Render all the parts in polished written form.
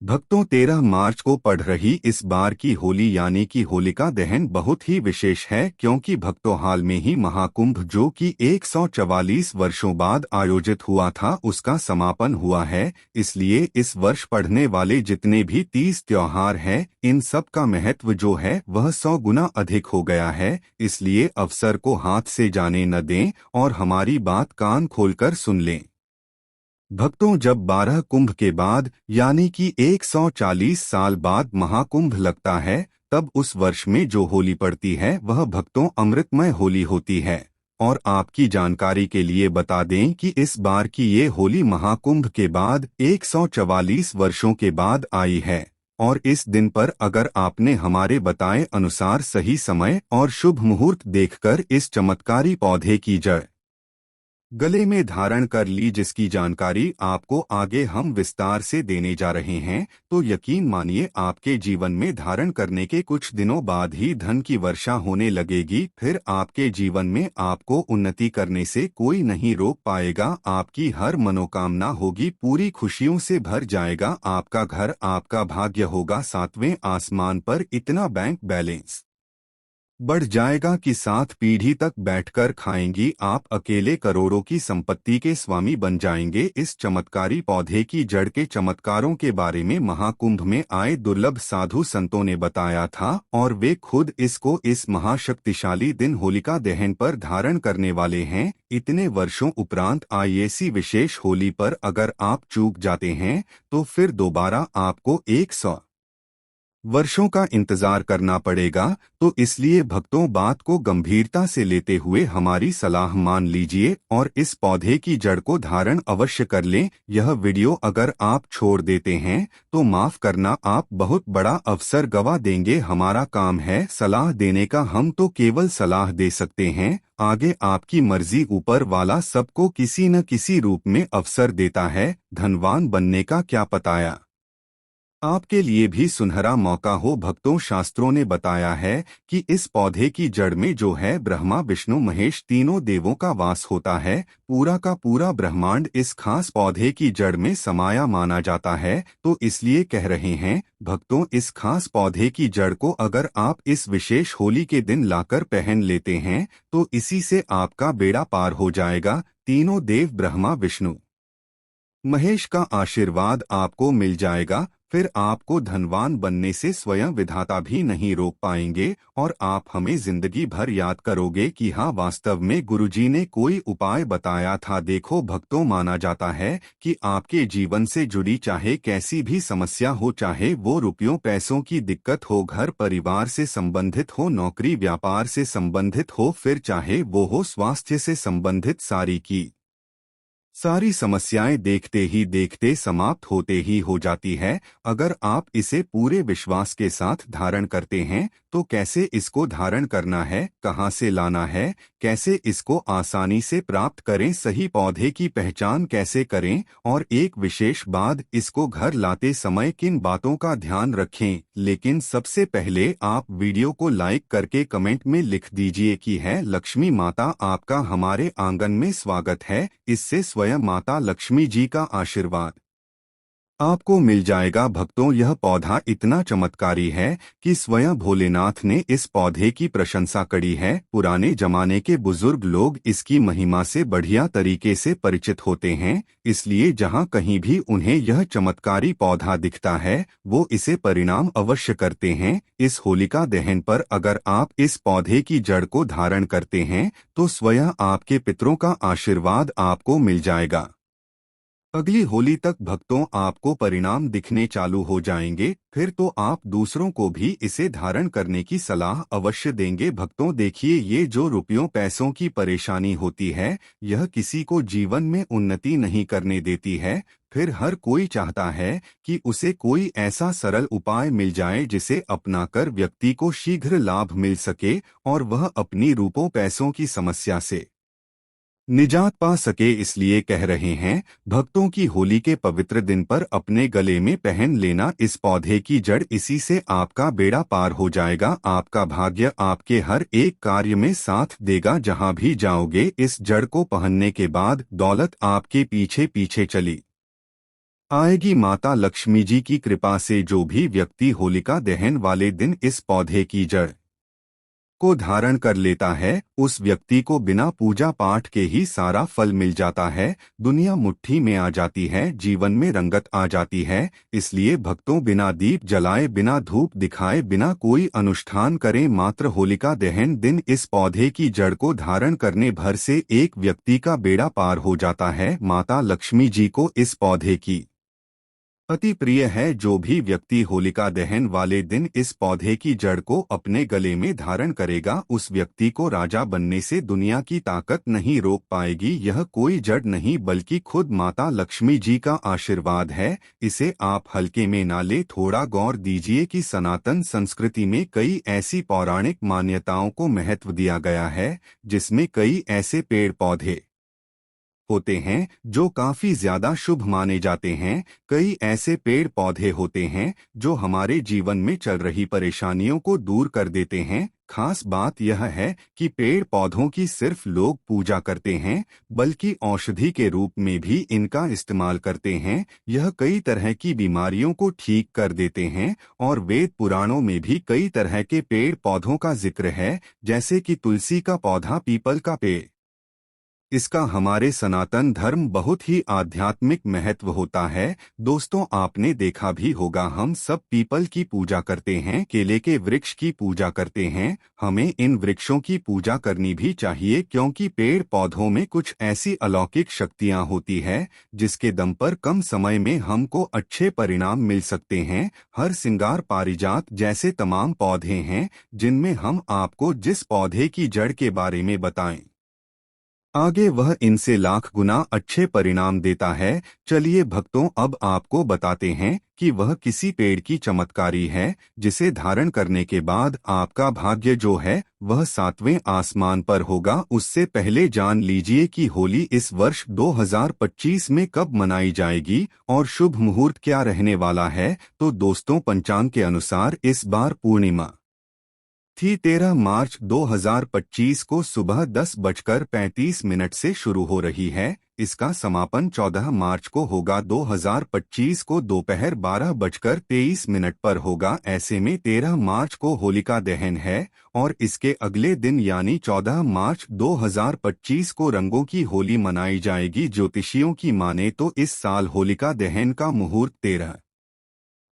भक्तों 13 मार्च को पड़ रही इस बार की होली यानी कि होलिका दहन बहुत ही विशेष है, क्योंकि भक्तों हाल में ही महाकुंभ जो कि 144 वर्षों बाद आयोजित हुआ था उसका समापन हुआ है। इसलिए इस वर्ष पढ़ने वाले जितने भी 30 त्योहार हैं इन सब का महत्व जो है वह 100 गुना अधिक हो गया है। इसलिए अवसर को हाथ से जाने न दें और हमारी बात कान खोलकर सुन लें। भक्तों जब 12 कुंभ के बाद यानी कि 140 साल बाद महाकुंभ लगता है तब उस वर्ष में जो होली पड़ती है वह भक्तों अमृतमय होली होती है। और आपकी जानकारी के लिए बता दें कि इस बार की ये होली महाकुंभ के बाद 144 वर्षों के बाद आई है। और इस दिन पर अगर आपने हमारे बताए अनुसार सही समय और शुभ मुहूर्त देखकर इस चमत्कारी पौधे की जड़ गले में धारण कर ली, जिसकी जानकारी आपको आगे हम विस्तार से देने जा रहे हैं, तो यकीन मानिए आपके जीवन में धारण करने के कुछ दिनों बाद ही धन की वर्षा होने लगेगी। फिर आपके जीवन में आपको उन्नति करने से कोई नहीं रोक पाएगा। आपकी हर मनोकामना होगी पूरी, खुशियों से भर जाएगा आपका घर, आपका भाग्य होगा 7वें आसमान पर। इतना बैंक बैलेंस बढ़ जाएगा कि 7 पीढ़ी तक बैठकर खाएंगी आप, अकेले करोड़ों की संपत्ति के स्वामी बन जाएंगे। इस चमत्कारी पौधे की जड़ के चमत्कारों के बारे में महाकुंभ में आए दुर्लभ साधु संतों ने बताया था और वे खुद इसको इस महाशक्तिशाली दिन होलिका दहन पर धारण करने वाले हैं। इतने वर्षों उपरांत आई ऐसी विशेष होली पर अगर आप चूक जाते हैं तो फिर दोबारा आपको 100 वर्षों का इंतजार करना पड़ेगा। तो इसलिए भक्तों बात को गंभीरता से लेते हुए हमारी सलाह मान लीजिए और इस पौधे की जड़ को धारण अवश्य कर लें। यह वीडियो अगर आप छोड़ देते हैं तो माफ करना, आप बहुत बड़ा अवसर गवा देंगे। हमारा काम है सलाह देने का, हम तो केवल सलाह दे सकते हैं, आगे आपकी मर्जी। ऊपर वाला सबको किसी न किसी रूप में अवसर देता है, धनवान बनने का क्या पताया। आपके लिए भी सुनहरा मौका हो। भक्तों शास्त्रों ने बताया है कि इस पौधे की जड़ में जो है ब्रह्मा विष्णु महेश तीनों देवों का वास होता है। पूरा का पूरा ब्रह्मांड इस खास पौधे की जड़ में समाया माना जाता है। तो इसलिए कह रहे हैं भक्तों, इस खास पौधे की जड़ को अगर आप इस विशेष होली के दिन लाकर पहन लेते हैं तो इसी से आपका बेड़ा पार हो जाएगा। तीनों देव ब्रह्मा विष्णु महेश का आशीर्वाद आपको मिल जाएगा। फिर आपको धनवान बनने से स्वयं विधाता भी नहीं रोक पाएंगे और आप हमें जिंदगी भर याद करोगे कि हाँ, वास्तव में गुरुजी ने कोई उपाय बताया था। देखो भक्तों, माना जाता है कि आपके जीवन से जुड़ी चाहे कैसी भी समस्या हो, चाहे वो रुपयों पैसों की दिक्कत हो, घर परिवार से संबंधित हो, नौकरी व्यापार से संबंधित हो, फिर चाहे वो हो स्वास्थ्य से संबंधित, सारी समस्याएं देखते ही देखते समाप्त होते ही हो जाती है अगर आप इसे पूरे विश्वास के साथ धारण करते हैं। तो कैसे इसको धारण करना है, कहाँ से लाना है, कैसे इसको आसानी से प्राप्त करें, सही पौधे की पहचान कैसे करें, और एक विशेष बात, इसको घर लाते समय किन बातों का ध्यान रखें। लेकिन सबसे पहले आप वीडियो को लाइक करके कमेंट में लिख दीजिए कि है लक्ष्मी माता आपका हमारे आंगन में स्वागत है। इससे स्वयं माता लक्ष्मी जी का आशीर्वाद आपको मिल जाएगा। भक्तों यह पौधा इतना चमत्कारी है कि स्वयं भोलेनाथ ने इस पौधे की प्रशंसा करी है। पुराने जमाने के बुजुर्ग लोग इसकी महिमा से बढ़िया तरीके से परिचित होते हैं, इसलिए जहां कहीं भी उन्हें यह चमत्कारी पौधा दिखता है वो इसे परिणाम अवश्य करते हैं। इस होलिका दहन पर अगर आप इस पौधे की जड़ को धारण करते हैं तो स्वयं आपके पितरों का आशीर्वाद आपको मिल जाएगा। अगली होली तक भक्तों आपको परिणाम दिखने चालू हो जाएंगे। फिर तो आप दूसरों को भी इसे धारण करने की सलाह अवश्य देंगे। भक्तों देखिए, ये जो रुपयों पैसों की परेशानी होती है यह किसी को जीवन में उन्नति नहीं करने देती है। फिर हर कोई चाहता है कि उसे कोई ऐसा सरल उपाय मिल जाए जिसे अपनाकर व्यक्ति को शीघ्र लाभ मिल सके और वह अपनी रुपयों पैसों की समस्या से निजात पा सके। इसलिए कह रहे हैं भक्तों की होली के पवित्र दिन पर अपने गले में पहन लेना इस पौधे की जड़, इसी से आपका बेड़ा पार हो जाएगा। आपका भाग्य आपके हर एक कार्य में साथ देगा। जहां भी जाओगे इस जड़ को पहनने के बाद दौलत आपके पीछे पीछे चली आएगी माता लक्ष्मी जी की कृपा से। जो भी व्यक्ति होलिका दहन वाले दिन इस पौधे की जड़ को धारण कर लेता है, उस व्यक्ति को बिना पूजा पाठ के ही सारा फल मिल जाता है। दुनिया मुट्ठी में आ जाती है, जीवन में रंगत आ जाती है। इसलिए भक्तों, बिना दीप जलाए, बिना धूप दिखाए, बिना कोई अनुष्ठान करे, मात्र होलिका दहन दिन इस पौधे की जड़ को धारण करने भर से एक व्यक्ति का बेड़ा पार हो जाता है। माता लक्ष्मी जी को इस पौधे की अति प्रिय है। जो भी व्यक्ति होलिका दहन वाले दिन इस पौधे की जड़ को अपने गले में धारण करेगा, उस व्यक्ति को राजा बनने से दुनिया की ताकत नहीं रोक पाएगी। यह कोई जड़ नहीं बल्कि खुद माता लक्ष्मी जी का आशीर्वाद है। इसे आप हल्के में ना ले, थोड़ा गौर दीजिए कि सनातन संस्कृति में कई ऐसी पौराणिक मान्यताओं को महत्व दिया गया है, जिसमें कई ऐसे पेड़ पौधे होते हैं जो काफी ज्यादा शुभ माने जाते हैं। कई ऐसे पेड़ पौधे होते हैं जो हमारे जीवन में चल रही परेशानियों को दूर कर देते हैं। खास बात यह है कि पेड़ पौधों की सिर्फ लोग पूजा करते हैं, बल्कि औषधि के रूप में भी इनका इस्तेमाल करते हैं। यह कई तरह की बीमारियों को ठीक कर देते हैं और वेद पुराणों में भी कई तरह के पेड़ पौधों का जिक्र है, जैसे कि तुलसी का पौधा, पीपल का पेड़। इसका हमारे सनातन धर्म बहुत ही आध्यात्मिक महत्व होता है। दोस्तों, आपने देखा भी होगा, हम सब पीपल की पूजा करते हैं, केले के वृक्ष की पूजा करते हैं। हमें इन वृक्षों की पूजा करनी भी चाहिए, क्योंकि पेड़ पौधों में कुछ ऐसी अलौकिक शक्तियां होती है जिसके दम पर कम समय में हमको अच्छे परिणाम मिल सकते हैं। हर सिंगार पारिजात जैसे तमाम पौधे हैं जिनमें हम आपको जिस पौधे की जड़ के बारे में बताएं, आगे वह इनसे लाख गुना अच्छे परिणाम देता है। चलिए भक्तों, अब आपको बताते हैं कि वह किसी पेड़ की चमत्कारी है जिसे धारण करने के बाद आपका भाग्य जो है वह 7वें आसमान पर होगा। उससे पहले जान लीजिए कि होली इस वर्ष 2025 में कब मनाई जाएगी और शुभ मुहूर्त क्या रहने वाला है। तो दोस्तों, पंचांग के अनुसार इस बार पूर्णिमा थी 13 मार्च 2025 को सुबह 10:35 से शुरू हो रही है। इसका समापन 14 मार्च को होगा। 2025 को दोपहर 12:23 पर होगा। ऐसे में 13 मार्च को होलिका दहन है और इसके अगले दिन यानी 14 मार्च 2025 को रंगों की होली मनाई जाएगी। ज्योतिषियों की माने तो इस साल होलिका दहन का मुहूर्त 13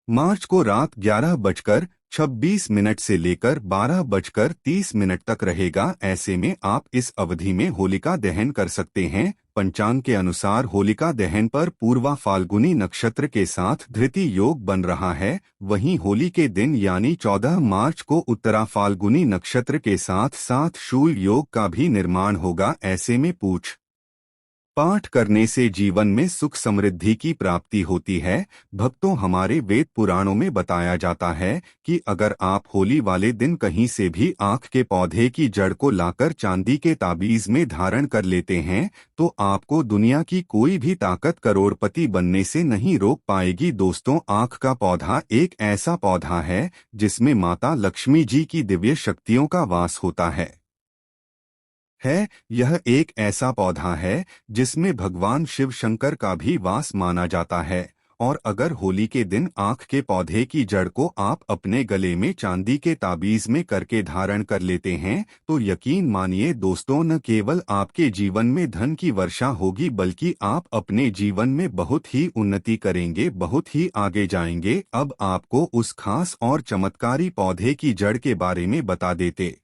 मार्च को रात 11:26 से लेकर 12:30 तक रहेगा। ऐसे में आप इस अवधि में होलिका दहन कर सकते हैं। पंचांग के अनुसार होलिका दहन पर पूर्वा फाल्गुनी नक्षत्र के साथ धृति योग बन रहा है। वहीं होली के दिन यानी 14 मार्च को उत्तरा फाल्गुनी नक्षत्र के साथ साथ शूल योग का भी निर्माण होगा। ऐसे में पूछ पाठ करने से जीवन में सुख समृद्धि की प्राप्ति होती है। भक्तों, हमारे वेद पुराणों में बताया जाता है कि अगर आप होली वाले दिन कहीं से भी आँख के पौधे की जड़ को लाकर चांदी के ताबीज में धारण कर लेते हैं तो आपको दुनिया की कोई भी ताकत करोड़पति बनने से नहीं रोक पाएगी। दोस्तों, आँख का पौधा एक ऐसा पौधा है जिसमें माता लक्ष्मी जी की दिव्य शक्तियों का वास होता है। यह एक ऐसा पौधा है जिसमें भगवान शिव शंकर का भी वास माना जाता है। और अगर होली के दिन आँख के पौधे की जड़ को आप अपने गले में चांदी के ताबीज में करके धारण कर लेते हैं तो यकीन मानिए दोस्तों, न केवल आपके जीवन में धन की वर्षा होगी बल्कि आप अपने जीवन में बहुत ही उन्नति करेंगे, बहुत ही आगे जाएंगे। अब आपको उस खास और चमत्कारी पौधे की जड़ के बारे में बता देते।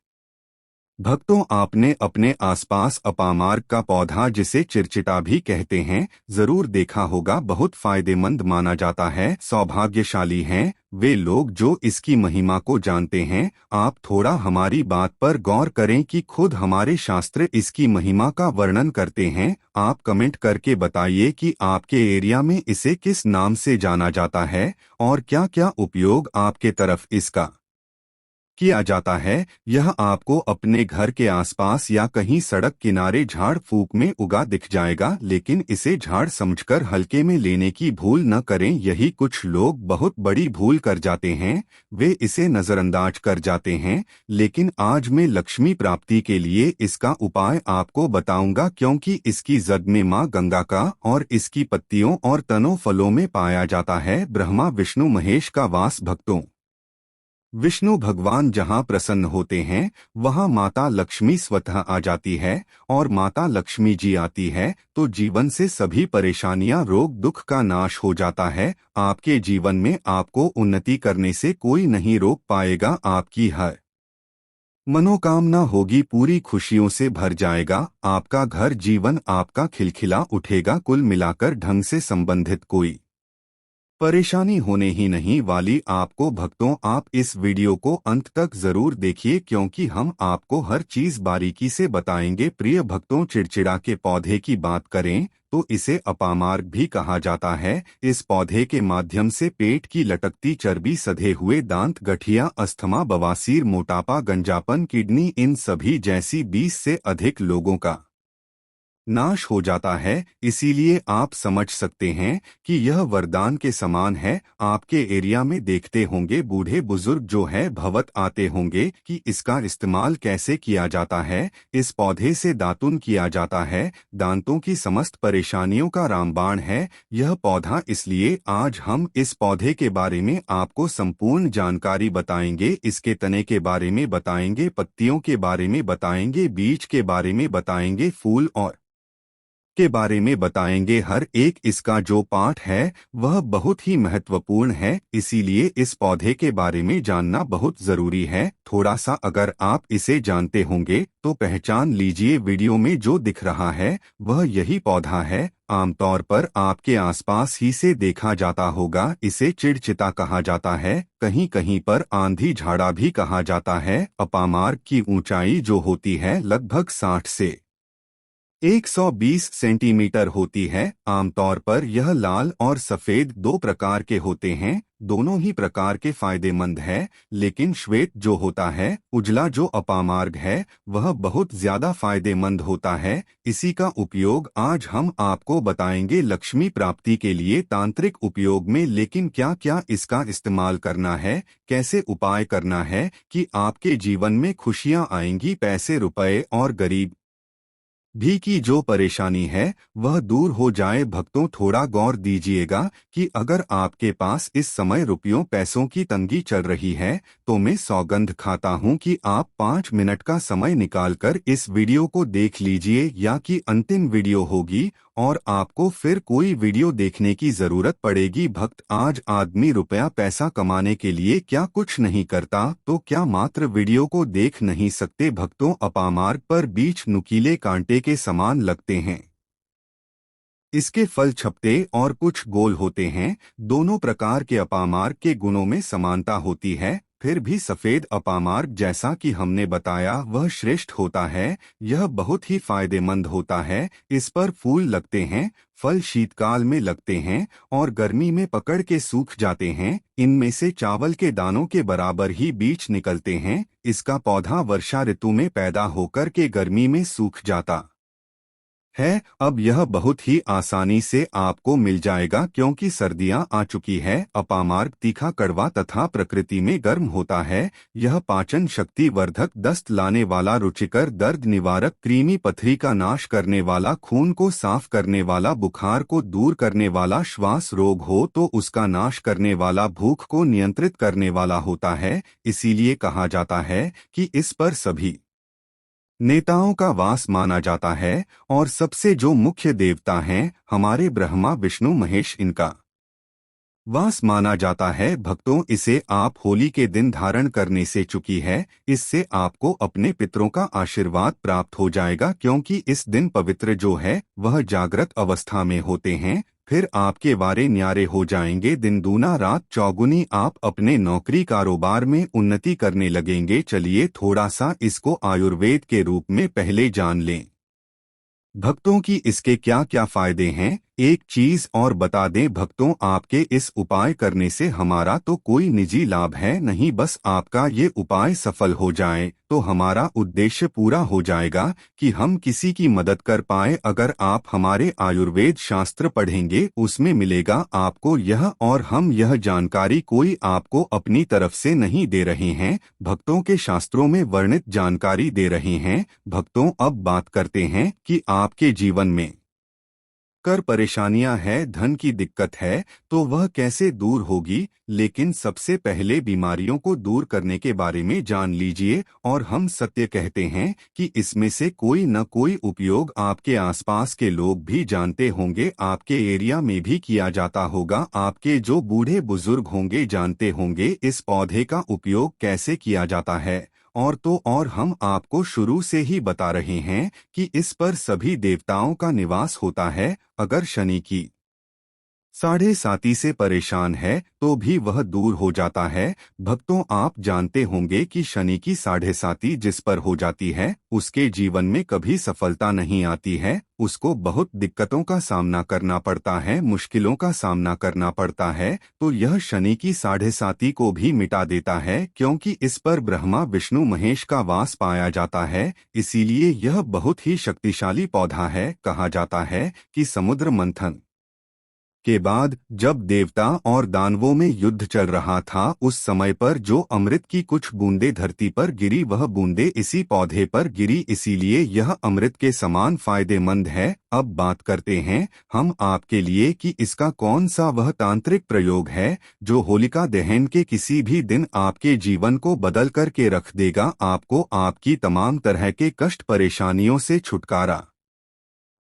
भक्तों, आपने अपने आसपास अपामार्ग का पौधा, जिसे चिरचिटा भी कहते हैं, जरूर देखा होगा। बहुत फायदेमंद माना जाता है। सौभाग्यशाली हैं वे लोग जो इसकी महिमा को जानते हैं। आप थोड़ा हमारी बात पर गौर करें कि खुद हमारे शास्त्र इसकी महिमा का वर्णन करते हैं। आप कमेंट करके बताइए कि आपके एरिया में इसे किस नाम से जाना जाता है और क्या क्या उपयोग आपके तरफ इसका किया जाता है। यह आपको अपने घर के आसपास या कहीं सड़क किनारे झाड़ फूक में उगा दिख जाएगा, लेकिन इसे झाड़ समझकर हल्के में लेने की भूल न करें। यही कुछ लोग बहुत बड़ी भूल कर जाते हैं, वे इसे नजरअंदाज कर जाते हैं। लेकिन आज मैं लक्ष्मी प्राप्ति के लिए इसका उपाय आपको बताऊंगा, क्योंकि इसकी जद में माँ गंगा का और इसकी पत्तियों और तनों फलों में पाया जाता है ब्रह्मा विष्णु महेश का वास। भक्तों, विष्णु भगवान जहाँ प्रसन्न होते हैं वहाँ माता लक्ष्मी स्वतः आ जाती है, और माता लक्ष्मी जी आती है तो जीवन से सभी परेशानियां रोग दुख का नाश हो जाता है। आपके जीवन में आपको उन्नति करने से कोई नहीं रोक पाएगा। आपकी हर मनोकामना होगी पूरी, खुशियों से भर जाएगा आपका घर, जीवन आपका खिलखिला उठेगा। कुल मिलाकर ढंग से संबंधित कोई परेशानी होने ही नहीं वाली आपको। भक्तों, आप इस वीडियो को अंत तक जरूर देखिए, क्योंकि हम आपको हर चीज बारीकी से बताएंगे। प्रिय भक्तों, चिड़चिड़ा के पौधे की बात करें तो इसे अपामार्ग भी कहा जाता है। इस पौधे के माध्यम से पेट की लटकती चर्बी, सधे हुए दांत, गठिया, अस्थमा, बवासीर, मोटापा, गंजापन, किडनी, इन सभी जैसी 20 से अधिक लोगों का नाश हो जाता है। इसीलिए आप समझ सकते हैं कि यह वरदान के समान है। आपके एरिया में देखते होंगे बूढ़े बुजुर्ग जो है भवत आते होंगे कि इसका इस्तेमाल कैसे किया जाता है। इस पौधे से दातुन किया जाता है, दांतों की समस्त परेशानियों का रामबाण है यह पौधा। इसलिए आज हम इस पौधे के बारे में आपको संपूर्ण जानकारी बताएंगे। इसके तने के बारे में बताएंगे, पत्तियों के बारे में बताएंगे, बीज के बारे में बताएंगे, फूल और के बारे में बताएंगे। हर एक इसका जो पार्ट है वह बहुत ही महत्वपूर्ण है, इसीलिए इस पौधे के बारे में जानना बहुत जरूरी है। थोड़ा सा अगर आप इसे जानते होंगे तो पहचान लीजिए, वीडियो में जो दिख रहा है वह यही पौधा है। आमतौर पर आपके आसपास ही से देखा जाता होगा। इसे चिड़चिता कहा जाता है, कहीं कहीं पर आंधी झाड़ा भी कहा जाता है। अपामार्ग की ऊंचाई जो होती है लगभग 60 से 120 सेंटीमीटर होती है। आमतौर पर यह लाल और सफेद दो प्रकार के होते हैं, दोनों ही प्रकार के फायदेमंद है। लेकिन श्वेत जो होता है, उजला जो अपामार्ग है, वह बहुत ज्यादा फायदेमंद होता है। इसी का उपयोग आज हम आपको बताएंगे लक्ष्मी प्राप्ति के लिए तांत्रिक उपयोग में। लेकिन क्या क्या इसका इस्तेमाल करना है, कैसे उपाय करना है कि आपके जीवन में खुशियां आएंगी, पैसे रुपए और गरीब भी की जो परेशानी है वह दूर हो जाए। भक्तों, थोड़ा गौर दीजिएगा कि अगर आपके पास इस समय रुपयों पैसों की तंगी चल रही है तो मैं सौगंध खाता हूं कि आप 5 मिनट का समय निकालकर इस वीडियो को देख लीजिए, या कि अंतिम वीडियो होगी और आपको फिर कोई वीडियो देखने की जरूरत पड़ेगी। भक्त, आज आदमी रुपया पैसा कमाने के लिए क्या कुछ नहीं करता, तो क्या मात्र वीडियो को देख नहीं सकते। भक्तों, अपामार्ग पर बीच नुकीले कांटे के समान लगते हैं। इसके फल छपटे और कुछ गोल होते हैं। दोनों प्रकार के अपामार्ग के गुणों में समानता होती है, फिर भी सफेद अपामार्ग जैसा कि हमने बताया वह श्रेष्ठ होता है। यह बहुत ही फायदेमंद होता है। इस पर फूल लगते हैं, फल शीतकाल में लगते हैं और गर्मी में पकड़ के सूख जाते हैं। इनमें से चावल के दानों के बराबर ही बीज निकलते हैं। इसका पौधा वर्षा ऋतु में पैदा होकर के गर्मी में सूख जाता है। अब यह बहुत ही आसानी से आपको मिल जाएगा, क्योंकि सर्दियां आ चुकी है। अपामार्ग तीखा, कड़वा तथा प्रकृति में गर्म होता है। यह पाचन शक्ति वर्धक, दस्त लाने वाला, रुचिकर, दर्द निवारक, कृमि पथरी का नाश करने वाला, खून को साफ करने वाला, बुखार को दूर करने वाला, श्वास रोग हो तो उसका नाश करने वाला, भूख को नियंत्रित करने वाला होता है। इसीलिए कहा जाता है कि इस पर सभी नेताओं का वास माना जाता है, और सबसे जो मुख्य देवता हैं हमारे ब्रह्मा विष्णु महेश, इनका वास माना जाता है। भक्तों, इसे आप होली के दिन धारण करने से चुकी है। इससे आपको अपने पितरों का आशीर्वाद प्राप्त हो जाएगा, क्योंकि इस दिन पवित्र जो है वह जागृत अवस्था में होते हैं। फिर आपके वारे न्यारे हो जाएंगे, दिन दूना रात चौगुनी। आप अपने नौकरी कारोबार में उन्नति करने लगेंगे। चलिए थोड़ा सा इसको आयुर्वेद के रूप में पहले जान लें। भक्तों की इसके क्या क्या फायदे हैं, एक चीज और बता दें भक्तों, आपके इस उपाय करने से हमारा तो कोई निजी लाभ है नहीं, बस आपका ये उपाय सफल हो जाए तो हमारा उद्देश्य पूरा हो जाएगा कि हम किसी की मदद कर पाए। अगर आप हमारे आयुर्वेद शास्त्र पढ़ेंगे उसमें मिलेगा आपको यह, और हम यह जानकारी कोई आपको अपनी तरफ से नहीं दे रहे हैं, भक्तों के शास्त्रों में वर्णित जानकारी दे रहे हैं। भक्तों, अब बात करते हैं कि आपके जीवन में कर परेशानियां है, धन की दिक्कत है, तो वह कैसे दूर होगी। लेकिन सबसे पहले बीमारियों को दूर करने के बारे में जान लीजिए, और हम सत्य कहते हैं कि इसमें से कोई न कोई उपयोग आपके आसपास के लोग भी जानते होंगे, आपके एरिया में भी किया जाता होगा, आपके जो बूढ़े बुजुर्ग होंगे जानते होंगे इस पौधे का उपयोग कैसे किया जाता है। और तो और हम आपको शुरू से ही बता रहे हैं कि इस पर सभी देवताओं का निवास होता है। अगर शनि की साढ़े साती से परेशान है तो भी वह दूर हो जाता है। भक्तों, आप जानते होंगे कि शनि की साढ़े साती जिस पर हो जाती है उसके जीवन में कभी सफलता नहीं आती है, उसको बहुत दिक्कतों का सामना करना पड़ता है, मुश्किलों का सामना करना पड़ता है। तो यह शनि की साढ़े साती को भी मिटा देता है, क्योंकि इस पर ब्रह्मा विष्णु महेश का वास पाया जाता है। इसीलिए यह बहुत ही शक्तिशाली पौधा है। कहा जाता है कि समुद्र मंथन के बाद जब देवता और दानवों में युद्ध चल रहा था उस समय पर जो अमृत की कुछ बूंदें धरती पर गिरी वह बूंदें इसी पौधे पर गिरी, इसीलिए यह अमृत के समान फायदेमंद है। अब बात करते हैं हम आपके लिए कि इसका कौन सा वह तांत्रिक प्रयोग है जो होलिका दहन के किसी भी दिन आपके जीवन को बदल करके रख देगा, आपको आपकी तमाम तरह के कष्ट परेशानियों से छुटकारा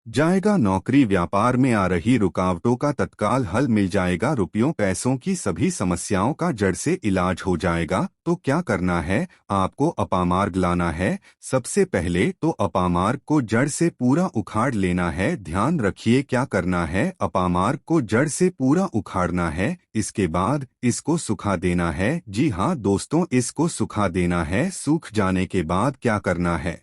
जाएगा, नौकरी व्यापार में आ रही रुकावटों का तत्काल हल मिल जाएगा, रुपयों पैसों की सभी समस्याओं का जड़ से इलाज हो जाएगा। तो क्या करना है, आपको अपामार्ग लाना है। सबसे पहले तो अपामार्ग को जड़ से पूरा उखाड़ लेना है। ध्यान रखिए क्या करना है, अपामार्ग को जड़ से पूरा उखाड़ना है, इसके बाद इसको सुखा देना है। जी हाँ दोस्तों, इसको सुखा देना है। सूख जाने के बाद क्या करना है,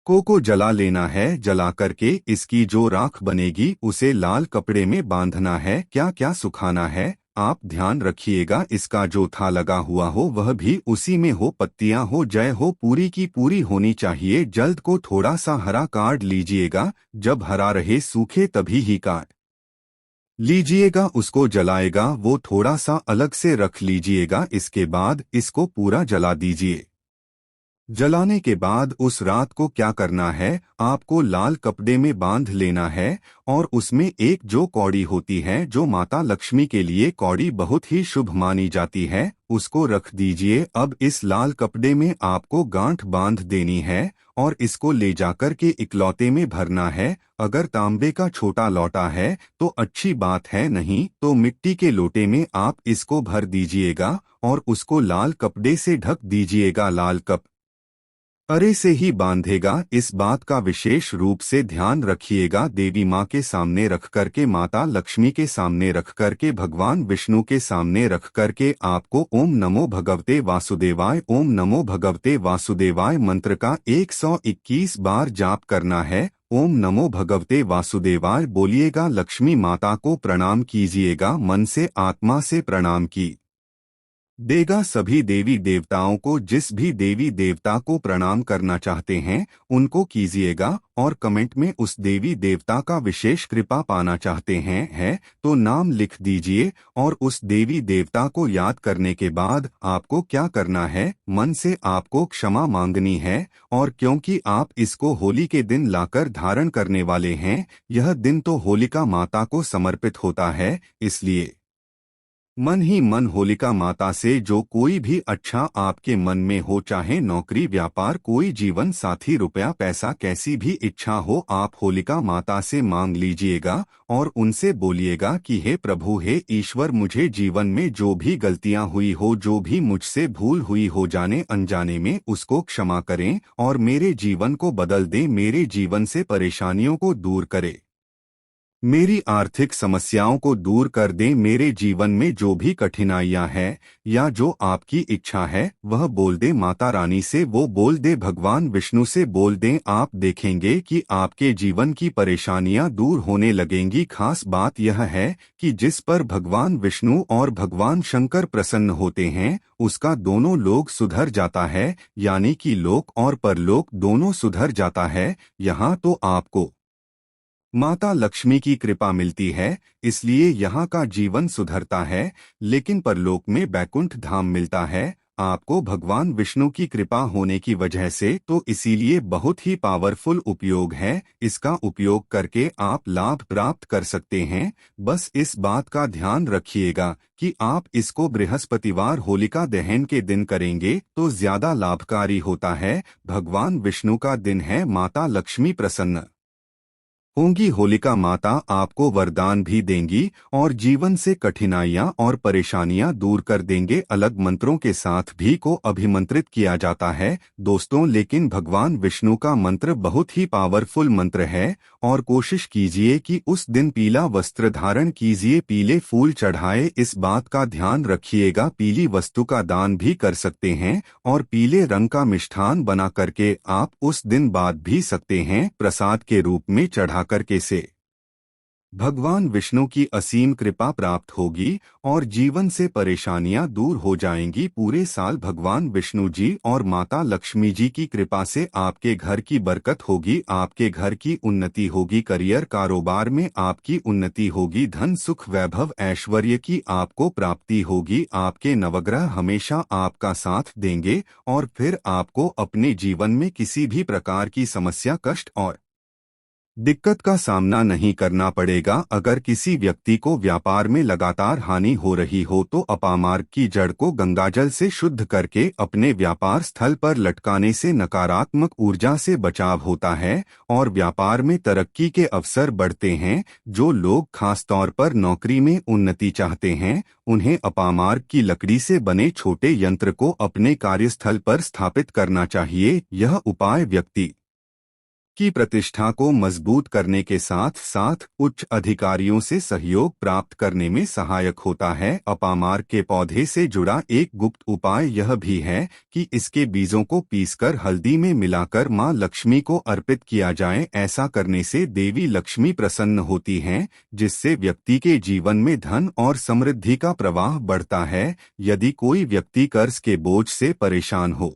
को जला लेना है। जला करके इसकी जो राख बनेगी उसे लाल कपड़े में बांधना है। क्या क्या सुखाना है, आप ध्यान रखिएगा इसका जो था लगा हुआ हो वह भी उसी में हो, पत्तियां हो, जय हो पूरी की पूरी होनी चाहिए। जल्द को थोड़ा सा हरा काट लीजिएगा, जब हरा रहे सूखे तभी ही काट लीजिएगा, उसको जलाएगा वो थोड़ा सा अलग से रख लीजिएगा। इसके बाद इसको पूरा जला दीजिए। जलाने के बाद उस रात को क्या करना है, आपको लाल कपड़े में बांध लेना है, और उसमें एक जो कौड़ी होती है जो माता लक्ष्मी के लिए कौड़ी बहुत ही शुभ मानी जाती है उसको रख दीजिए। अब इस लाल कपड़े में आपको गांठ बांध देनी है और इसको ले जाकर के इकलौते में भरना है। अगर तांबे का छोटा लोटा है तो अच्छी बात है, नहीं तो मिट्टी के लोटे में आप इसको भर दीजिएगा और उसको लाल कपड़े से ढक दीजिएगा। लाल कप अरे से ही बांधेगा, इस बात का विशेष रूप से ध्यान रखिएगा। देवी माँ के सामने रख करके, माता लक्ष्मी के सामने रख करके, भगवान विष्णु के सामने रख करके आपको ओम नमो भगवते वासुदेवाय, ओम नमो भगवते वासुदेवाय मंत्र का 121 बार जाप करना है। ओम नमो भगवते वासुदेवाय बोलिएगा, लक्ष्मी माता को प्रणाम कीजिएगा, मन से आत्मा से प्रणाम की देगा। सभी देवी देवताओं को, जिस भी देवी देवता को प्रणाम करना चाहते हैं उनको कीजिएगा, और कमेंट में उस देवी देवता का विशेष कृपा पाना चाहते हैं है तो नाम लिख दीजिए। और उस देवी देवता को याद करने के बाद आपको क्या करना है, मन से आपको क्षमा मांगनी है। और क्योंकि आप इसको होली के दिन लाकर धारण करने वाले हैं, यह दिन तो होलिका माता को समर्पित होता है, इसलिए मन ही मन होलिका माता से जो कोई भी अच्छा आपके मन में हो, चाहे नौकरी व्यापार कोई जीवन साथी रुपया पैसा कैसी भी इच्छा हो, आप होलिका माता से मांग लीजिएगा और उनसे बोलिएगा कि हे प्रभु, हे ईश्वर, मुझे जीवन में जो भी गलतियां हुई हो, जो भी मुझसे भूल हुई हो जाने अनजाने में, उसको क्षमा करें और मेरे जीवन को बदल दें, मेरे जीवन से परेशानियों को दूर करें। मेरी आर्थिक समस्याओं को दूर कर दें। मेरे जीवन में जो भी कठिनाइयां हैं या जो आपकी इच्छा है वह बोल दे माता रानी से, वो बोल दे भगवान विष्णु से बोल दें। आप देखेंगे कि आपके जीवन की परेशानियां दूर होने लगेंगी। खास बात यह है कि जिस पर भगवान विष्णु और भगवान शंकर प्रसन्न होते हैं उसका दोनों लोक सुधर जाता है, यानी कि लोक और परलोक दोनों सुधर जाता है। यहाँ तो आपको माता लक्ष्मी की कृपा मिलती है, इसलिए यहाँ का जीवन सुधरता है, लेकिन परलोक में बैकुंठ धाम मिलता है आपको भगवान विष्णु की कृपा होने की वजह से। तो इसीलिए बहुत ही पावरफुल उपयोग है, इसका उपयोग करके आप लाभ प्राप्त कर सकते हैं। बस इस बात का ध्यान रखिएगा कि आप इसको बृहस्पतिवार होलिका दहन के दिन करेंगे तो ज्यादा लाभकारी होता है। भगवान विष्णु का दिन है, माता लक्ष्मी प्रसन्न होंगी। होलिका माता आपको वरदान भी देंगी और जीवन से कठिनाइयां और परेशानियां दूर कर देंगे। अलग मंत्रों के साथ भी को अभिमंत्रित किया जाता है दोस्तों, लेकिन भगवान विष्णु का मंत्र बहुत ही पावरफुल मंत्र है। और कोशिश कीजिए कि उस दिन पीला वस्त्र धारण कीजिए, पीले फूल चढ़ाए। इस बात का ध्यान रखिएगा, पीली वस्तु का दान भी कर सकते हैं और पीले रंग का मिष्ठान बना करके आप उस दिन बांट भी सकते हैं प्रसाद के रूप में चढ़ा करके से। भगवान विष्णु की असीम कृपा प्राप्त होगी और जीवन से परेशानियां दूर हो जाएंगी। पूरे साल भगवान विष्णु जी और माता लक्ष्मी जी की कृपा से आपके घर की बरकत होगी, आपके घर की उन्नति होगी, करियर कारोबार में आपकी उन्नति होगी, धन सुख वैभव ऐश्वर्य की आपको प्राप्ति होगी। आपके नवग्रह हमेशा आपका साथ देंगे और फिर आपको अपने जीवन में किसी भी प्रकार की समस्या कष्ट और दिक्कत का सामना नहीं करना पड़ेगा। अगर किसी व्यक्ति को व्यापार में लगातार हानि हो रही हो तो अपामार्ग की जड़ को गंगाजल से शुद्ध करके अपने व्यापार स्थल पर लटकाने से नकारात्मक ऊर्जा से बचाव होता है और व्यापार में तरक्की के अवसर बढ़ते हैं। जो लोग खासतौर पर नौकरी में उन्नति चाहते हैं उन्हें अपामार्ग की लकड़ी से बने छोटे यंत्र को अपने कार्यस्थल पर स्थापित करना चाहिए। यह उपाय व्यक्ति की प्रतिष्ठा को मजबूत करने के साथ साथ उच्च अधिकारियों से सहयोग प्राप्त करने में सहायक होता है। अपामार्ग के पौधे से जुड़ा एक गुप्त उपाय यह भी है कि इसके बीजों को पीसकर हल्दी में मिलाकर मां लक्ष्मी को अर्पित किया जाए। ऐसा करने से देवी लक्ष्मी प्रसन्न होती हैं, जिससे व्यक्ति के जीवन में धन और समृद्धि का प्रवाह बढ़ता है। यदि कोई व्यक्ति कर्ज के बोझ से परेशान हो,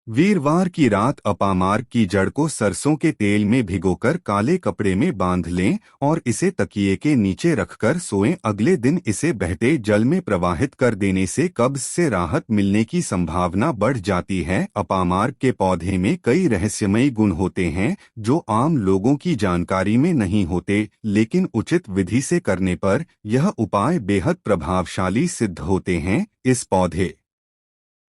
वीरवार की रात अपामार्ग की जड़ को सरसों के तेल में भिगोकर काले कपड़े में बांध लें और इसे तकिए के नीचे रखकर सोएं। अगले दिन इसे बहते जल में प्रवाहित कर देने से कब्ज से राहत मिलने की संभावना बढ़ जाती है। अपामार्ग के पौधे में कई रहस्यमयी गुण होते हैं जो आम लोगों की जानकारी में नहीं होते, लेकिन उचित विधि से करने पर यह उपाय बेहद प्रभावशाली सिद्ध होते हैं। इस पौधे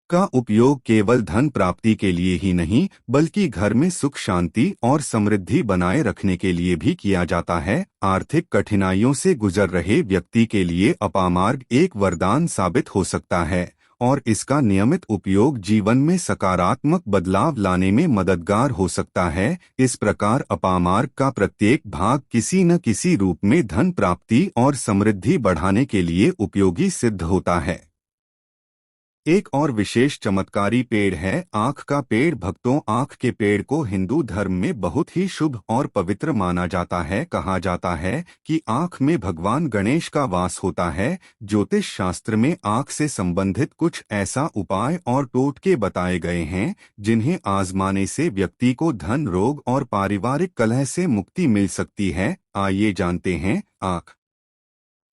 का उपयोग केवल धन प्राप्ति के लिए ही नहीं बल्कि घर में सुख शांति और समृद्धि बनाए रखने के लिए भी किया जाता है। आर्थिक कठिनाइयों से गुजर रहे व्यक्ति के लिए अपामार्ग एक वरदान साबित हो सकता है और इसका नियमित उपयोग जीवन में सकारात्मक बदलाव लाने में मददगार हो सकता है। इस प्रकार अपामार्ग का प्रत्येक भाग किसी न किसी रूप में धन प्राप्ति और समृद्धि बढ़ाने के लिए उपयोगी सिद्ध होता है। एक और विशेष चमत्कारी पेड़ है आँख का पेड़। भक्तों, आँख के पेड़ को हिंदू धर्म में बहुत ही शुभ और पवित्र माना जाता है। कहा जाता है कि आँख में भगवान गणेश का वास होता है। ज्योतिष शास्त्र में आँख से संबंधित कुछ ऐसा उपाय और टोटके बताए गए हैं जिन्हें आजमाने से व्यक्ति को धन, रोग और पारिवारिक कलह से मुक्ति मिल सकती है। आइए जानते हैं आँख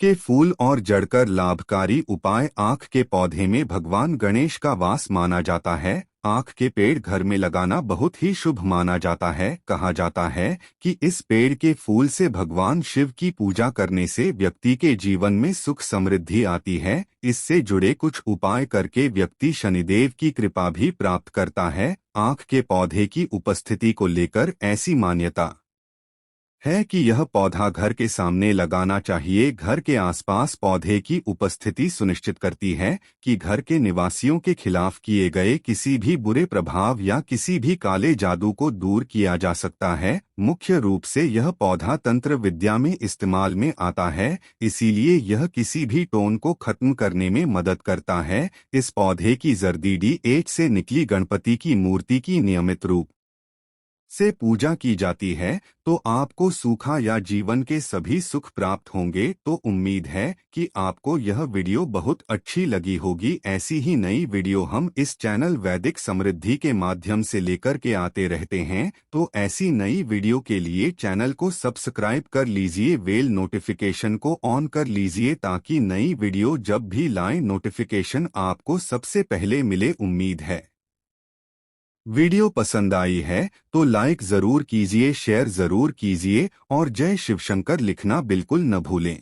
के फूल और जड़कर लाभकारी उपाय। आँख के पौधे में भगवान गणेश का वास माना जाता है। आँख के पेड़ घर में लगाना बहुत ही शुभ माना जाता है। कहा जाता है कि इस पेड़ के फूल से भगवान शिव की पूजा करने से व्यक्ति के जीवन में सुख समृद्धि आती है। इससे जुड़े कुछ उपाय करके व्यक्ति शनिदेव की कृपा भी प्राप्त करता है। आँख के पौधे की उपस्थिति को लेकर ऐसी मान्यता है कि यह पौधा घर के सामने लगाना चाहिए। घर के आसपास पौधे की उपस्थिति सुनिश्चित करती है कि घर के निवासियों के खिलाफ किए गए किसी भी बुरे प्रभाव या किसी भी काले जादू को दूर किया जा सकता है। मुख्य रूप से यह पौधा तंत्र विद्या में इस्तेमाल में आता है, इसीलिए यह किसी भी टोन को खत्म करने में मदद करता है। इस पौधे की जर्दी डी8 से निकली गणपति की मूर्ति की नियमित रूप से पूजा की जाती है तो आपको सूखा या जीवन के सभी सुख प्राप्त होंगे। तो उम्मीद है कि आपको यह वीडियो बहुत अच्छी लगी होगी। ऐसी ही नई वीडियो हम इस चैनल वैदिक समृद्धि के माध्यम से लेकर के आते रहते हैं। तो ऐसी नई वीडियो के लिए चैनल को सब्सक्राइब कर लीजिए, बेल नोटिफिकेशन को ऑन कर लीजिए ताकि नई वीडियो जब भी लाएं नोटिफिकेशन आपको सबसे पहले मिले। उम्मीद है वीडियो पसंद आई है तो लाइक जरूर कीजिए, शेयर जरूर कीजिए और जय शिवशंकर लिखना बिल्कुल न भूलें।